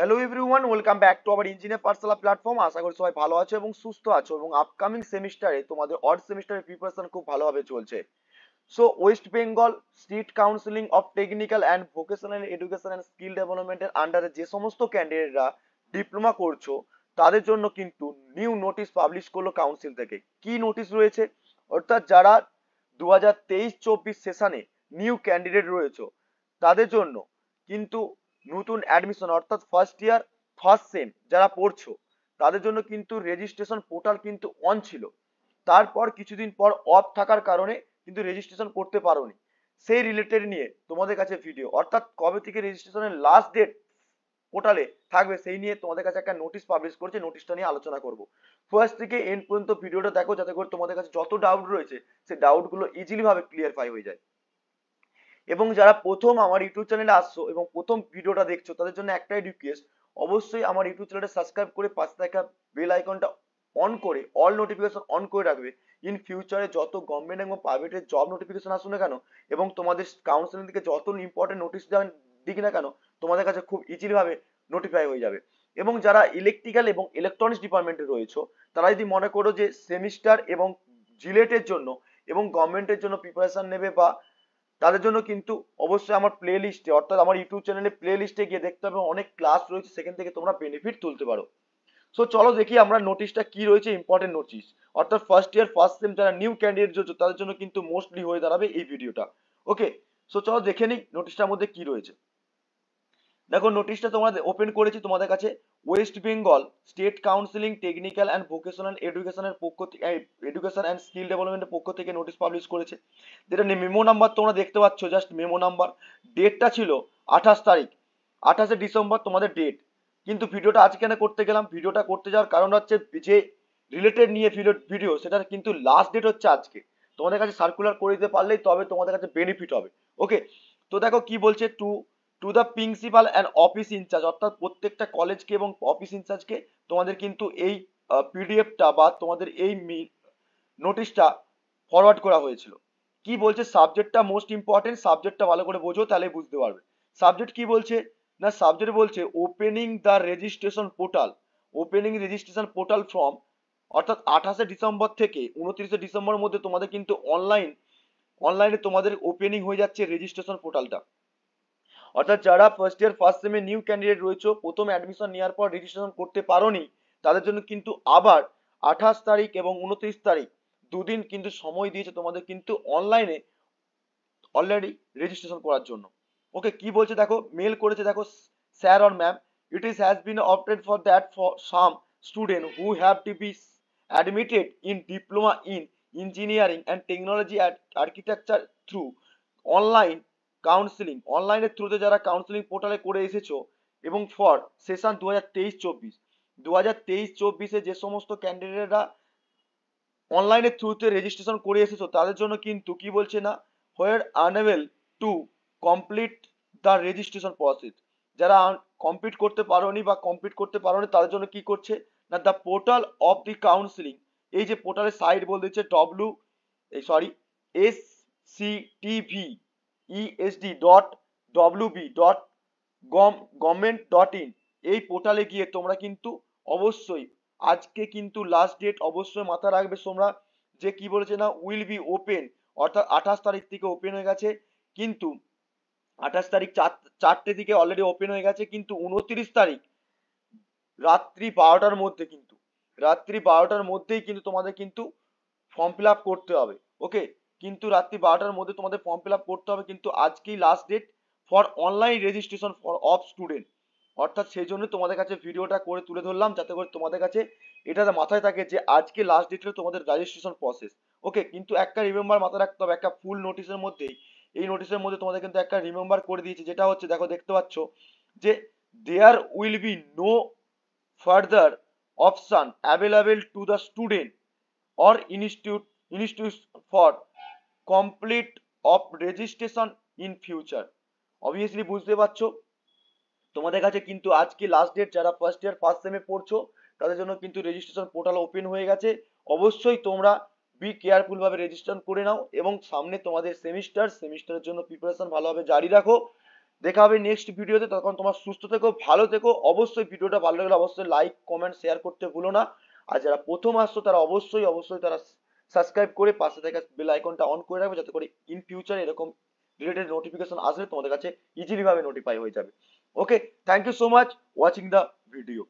Hello everyone, welcome back to our engineer Pathsala platform. আশা করি সবাই ভালো আছো এবং সুস্থ আছো এবং আপকামিং সেমিস্টারে তোমাদের অড সেমিস্টারের প্রিপারেশন খুব ভালোভাবে চলছে। So West Bengal state counselling of technical and vocational education and skill ডেভেলপমেন্টের আন্ডারে যে সমস্ত ক্যান্ডিডেটরা ডিপ্লোমা করছো তাদের জন্য কিন্তু নিউ নোটিশ পাবলিশ করলো কাউন্সিল থেকে। কি নোটিশ রয়েছে? অর্থাৎ যারা 2023-24 সেশনে নিউ ক্যান্ডিডেট রয়েছে তাদের জন্য কিন্তু নতুন অ্যাডমিশন অর্থাৎ ফার্স্ট ইয়ার ফার্স্ট সেম যারা পড়ছো তাদের জন্য কিন্তু রেজিস্ট্রেশন পোর্টাল কিন্তু অন ছিল। তারপর কিছুদিন পর অফ থাকার কারণে কিন্তু রেজিস্ট্রেশন করতে পারোনি। সেই রিলেটেড নিয়ে তোমাদের কাছে ভিডিও, অর্থাৎ কবে থেকে রেজিস্ট্রেশনের লাস্ট ডেট পোর্টালে থাকবে সেই নিয়ে তোমাদের কাছে একটা নোটিশ পাবলিশ করছে। নোটিশটা নিয়ে আলোচনা করব। ফার্স্ট থেকে এন্ড পর্যন্ত ভিডিওটা দেখো যাতে করে তোমাদের কাছে যত ডাউট রয়েছে সেই ডাউটগুলো ইজিলি ভাবে ক্লিয়ারফাই হয়ে যায়। এবং যারা প্রথম আমার ইউটিউব চ্যানেলে আসছো এবং প্রথম ভিডিওটা দেখছো তাদের জন্য একটাই রিকোয়েস্ট, অবশ্যই আমার ইউটিউব চ্যানেলটা সাবস্ক্রাইব করে পাশে থাকা বেল আইকনটা অন করে অল নোটিফিকেশন অন করে রাখবে। ইন ফিউচারে যত গভর্নমেন্ট এবং প্রাইভেটের জব নোটিফিকেশন আসুক না কেন এবং তোমাদের কাউন্সিলিং থেকে যত ইম্পর্টেন্ট নোটিশ দিক না কেন তোমাদের কাছে খুব ইজিলি ভাবে নোটিফাই হয়ে যাবে। এবং যারা ইলেকট্রিক্যাল এবং ইলেকট্রনিক্স ডিপার্টমেন্টে রয়েছে তারা যদি মনে করো যে সেমিস্টার এবং জিলেটের জন্য এবং গভর্নমেন্টের জন্য প্রিপারেশন নেবে বা তাদের জন্য কিন্তু অবশ্যই আমার প্লে লিস্টে অর্থাৎ আমার ইউটিউব চ্যানেলে প্লে লিস্টে গিয়ে দেখতে হবে, অনেক ক্লাস রয়েছে, সেখান থেকে তোমরা বেনিফিট তুলতে পারো। সো চলো দেখি আমরা নোটিশটা কি রয়েছে। ইম্পর্টেন্ট নোটিশ অর্থাৎ ফার্স্ট ইয়ার ফার্স্ট সেম যারা নিউ ক্যান্ডিডেট রয়েছে তাদের জন্য কিন্তু মোস্টলি হয়ে দাঁড়াবে এই ভিডিওটা। ওকে, সো চলো দেখে নিই নোটিশটার মধ্যে কি রয়েছে। দেখো নোটিশটা তোমাদের ওপেন করেছি তোমাদের কাছে। West Bengal state counselling technical and vocational এডুকেশনের পক্ষ থেকে, এডুকেশন অ্যান্ড স্কিল ডেভেলপমেন্টের পক্ষ থেকে নোটিশ পাবলিশ করেছে। যেটা মেমো নাম্বার তোমরা দেখতে পাচ্ছ, জাস্ট মেমো নাম্বার। ডেটটা ছিল 28 তারিখ, 28শে ডিসেম্বর তোমাদের ডেট। কিন্তু ভিডিওটা আজ কেন করতে গেলাম, ভিডিওটা করতে যাওয়ার কারণ হচ্ছে যে রিলেটেড নিয়ে ভিডিও সেটার কিন্তু লাস্ট ডেট হচ্ছে আজকে। তোমাদের কাছে সার্কুলার করে দিতে পারলেই তবে তোমাদের কাছে বেনিফিট হবে। ওকে, তো দেখো কি বলছে, to the principal and office incharge, অর্থাৎ প্রত্যেকটা কলেজকে এবং অফিস ইনচার্জকে তোমাদের কিন্তু এই পিডিএফটা বা তোমাদের এই নোটিশটা ফরওয়ার্ড করা হয়েছিল। কি বলছে, সাবজেক্টটা মোস্ট ইম্পর্টেন্ট, সাবজেক্টটা ভালো করে বোঝো তাহলে বুঝতে পারবে। সাবজেক্ট কি বলছে না, সাবজেক্ট বলছে opening the registration portal, opening registration portal from, অর্থাৎ 28শে ডিসেম্বর থেকে 29শে ডিসেম্বরের মধ্যে তোমাদের কিন্তু অনলাইনে তোমাদের ওপেনিং হয়ে যাচ্ছে রেজিস্ট্রেশন পোর্টালটা। অর্থাৎ যারা ফার্স্ট ইয়ার ফার্স্ট সেমে নিউ ক্যান্ডিডেট রয়েছে, প্রথম অ্যাডমিশন নেওয়ার পর রেজিস্ট্রেশন করতে পারোনি, তাদের জন্য কিন্তু আবার 28 তারিখ এবং 29 তারিখ দুদিন কিন্তু সময় দিয়েছে তোমাদের কিন্তু অনলাইনে অলরেডি রেজিস্ট্রেশন করার জন্য। ওকে, কি বলছে দেখো, মেল করেছে দেখো, sir or ma'am, it is has been opted for that for some student who have to be admitted in diploma in engineering and technology at architecture through online counselling, অনলাইনের থ্রুতে যারা কাউন্সিলিং পোর্টালে করে এসেছো এবং for session 2023-24, 2023-24 যে সমস্ত ক্যান্ডিডেটরা অনলাইনের থ্রুতে রেজিস্ট্রেশন করে এসেছো তাদের জন্য কিন্তু কি বলছে না, where unable to complete the registration process, যারা কমপ্লিট করতে পারোনি বা কমপ্লিট করতে পারোনি তাদের জন্য কি করছে না, the portal of the counselling, এই যে পোর্টালের সাইট বলে দিচ্ছে sctv.esd.wb.gov.in, এই পোর্টালে গিয়ে তোমরা কিন্তু অবশ্যই আজকে কিন্তু লাস্ট ডেট অবশ্যই মাথায় রাখবে তোমরা, যে কি বলেছে না উইল বি ওপেন, অর্থাৎ 28 তারিখ থেকে ওপেন হয়ে গেছে, কিন্তু 28 তারিখ 4টে দিকে অলরেডি ওপেন হয়ে গেছে, কিন্তু 29 তারিখ রাত্রি 12টার মধ্যেই কিন্তু তোমাদের কিন্তু ফর্ম ফিল আপ করতে হবে। ওকে, কিন্তু রাত্রি 12টার মধ্যে তোমাদের ফর্ম ফিল আপ করতে হবে, কিন্তু আজকেই last date for online registration for of student. অর্থাৎ সেই জন্য তোমাদের কাছে ভিডিওটা করে তুলে ধরলাম যাতে করে তোমাদের কাছে এটা মাথায় থাকে যে আজকে লাস্ট ডেট হলো তোমাদের রেজিস্ট্রেশন প্রসেস। ওকে, কিন্তু একটা রিমেম্বার মাথায় রাখতে হবে, একটা ফুল নোটিশের মধ্যেই, এই নোটিশের মধ্যে তোমাদের কিন্তু একটা রিমেম্বার করে দিয়েছে, যেটা হচ্ছে দেখো দেখতে পাচ্ছ যে there will be no further option available to the student or institute for complete of registration in future। Obviously বুঝতে পারছো তোমাদের কাছে কিন্তু আজকে লাস্ট ডেট, যারা ফার্স্ট ইয়ার ফার্স্ট সেমে পড়ছো তাদের জন্য কিন্তু রেজিস্ট্রেশন পোর্টাল ওপেন হয়ে গেছে। অবশ্যই তোমরা বি কেয়ারফুল ভাবে রেজিস্ট্রেশন করে নাও এবং সামনে তোমাদের সেমিস্টারের জন্য প্রিপারেশন ভালোভাবে জারি রাখো। দেখা হবে নেক্সট ভিডিওতে, তখন তোমার সুস্থ থেকো, ভালো থেকো। অবশ্যই ভিডিওটা ভালো লাগলে অবশ্যই লাইক কমেন্ট শেয়ার করতে ভুলো না। আর যারা প্রথম আসছো তারা অবশ্যই তারা সাবস্ক্রাইব করে পাশে থাকা বেল আইকনটা অন করে রাখবে, যাতে করে ইন ফিউচার এরকম রিলেটেড নোটিফিকেশন আসলে তোমাদের কাছে ইজিলি ভাবে নোটিফাই হয়ে যাবে। Okay, thank you so much watching the video.